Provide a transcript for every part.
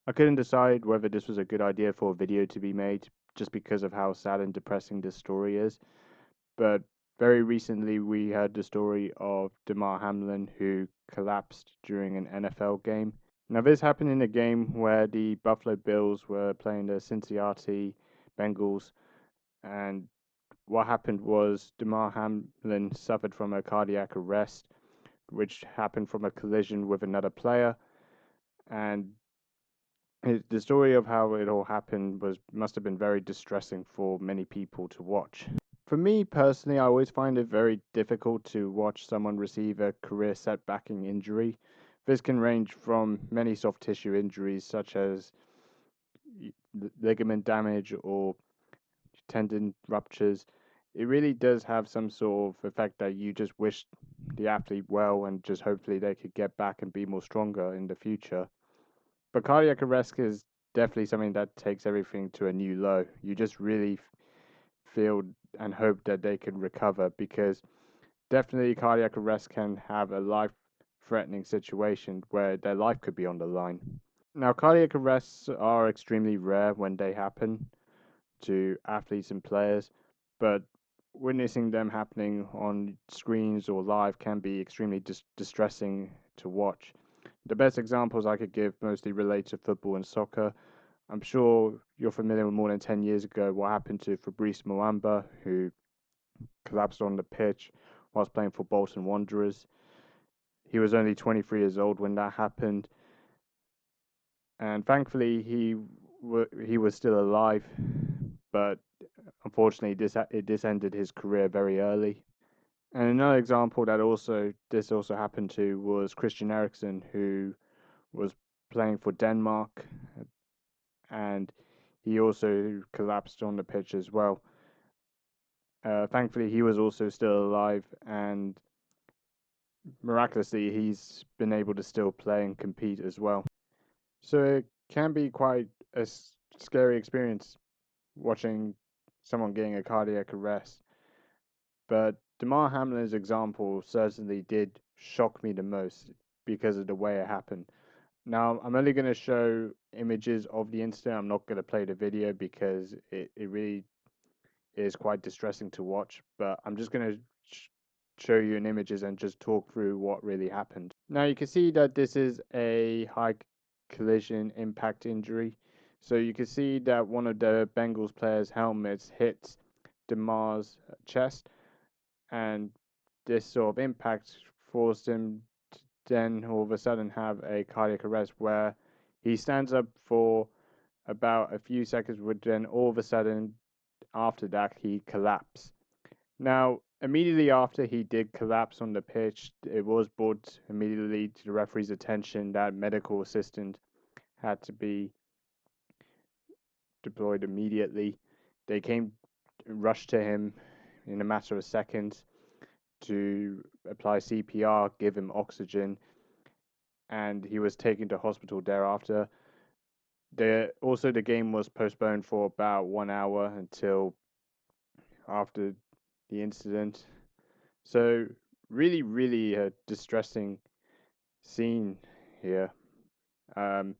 I couldn't decide whether this was a good idea for a video to be made just because of how sad and depressing this story is. But very recently, we heard the story of Damar Hamlin, who collapsed during an NFL game. Now, this happened in a game where the Buffalo Bills were playing the Cincinnati Bengals, and what happened was Damar Hamlin suffered from a cardiac arrest, which happened from a collision with another player. And the story of how it all happened must have been very distressing for many people to watch. For me personally, I always find it very difficult to watch someone receive a career setbacking injury. This can range from many soft tissue injuries such as ligament damage or tendon ruptures. It really does have some sort of effect that you just wish the athlete well and just hopefully they could get back and be more stronger in the future. But cardiac arrest is definitely something that takes everything to a new low. You just really feel and hope that they can recover because definitely cardiac arrest can have a life threatening situation where their life could be on the line. Now, cardiac arrests are extremely rare when they happen to athletes and players, but witnessing them happening on screens or live can be extremely distressing to watch. The best examples I could give mostly relate to football and soccer. I'm sure you're familiar with more than 10 years ago what happened to Fabrice Muamba, who collapsed on the pitch whilst playing for Bolton Wanderers. He was only 23 years old when that happened, and thankfully he was still alive, but unfortunately this ended his career very early. And another example that also happened to was Christian Eriksen, who was playing for Denmark, and he also collapsed on the pitch as well. Thankfully, he was also still alive, and miraculously, he's been able to still play and compete as well. So it can be quite a scary experience watching someone getting a cardiac arrest. But Damar Hamlin's example certainly did shock me the most because of the way it happened. Now, I'm only going to show images of the incident. I'm not going to play the video because it really is quite distressing to watch. But I'm just going to show you in images and just talk through what really happened. Now, you can see that this is a high collision impact injury. So you can see that one of the Bengals players' helmets hits Damar's chest, and this sort of impact forced him to then all of a sudden have a cardiac arrest where he stands up for about a few seconds, but then all of a sudden after that he collapsed. Now, immediately after he did collapse on the pitch, it was brought immediately to the referee's attention that medical assistant had to be deployed immediately. They came, rushed to him in a matter of seconds to apply CPR, give him oxygen, and he was taken to hospital thereafter. The game was postponed for about 1 hour until after the incident. So really, really a distressing scene here. Um,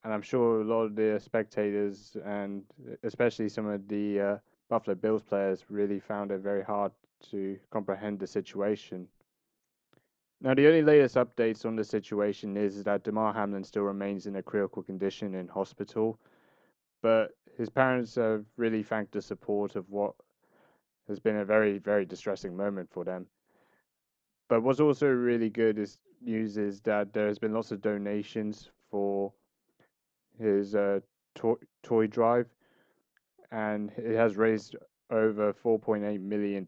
and I'm sure a lot of the spectators and especially some of the Buffalo Bills players really found it very hard to comprehend the situation. Now, the only latest updates on the situation is that Damar Hamlin still remains in a critical condition in hospital, but his parents have really thanked the support of what has been a very, very distressing moment for them. But what's also really good is news is that there has been lots of donations for his toy drive, and it has raised over $4.8 million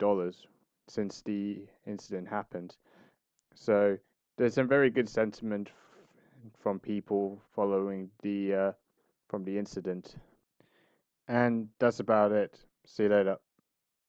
since the incident happened. So there's some very good sentiment from people following the from the incident, and that's about it. See you later.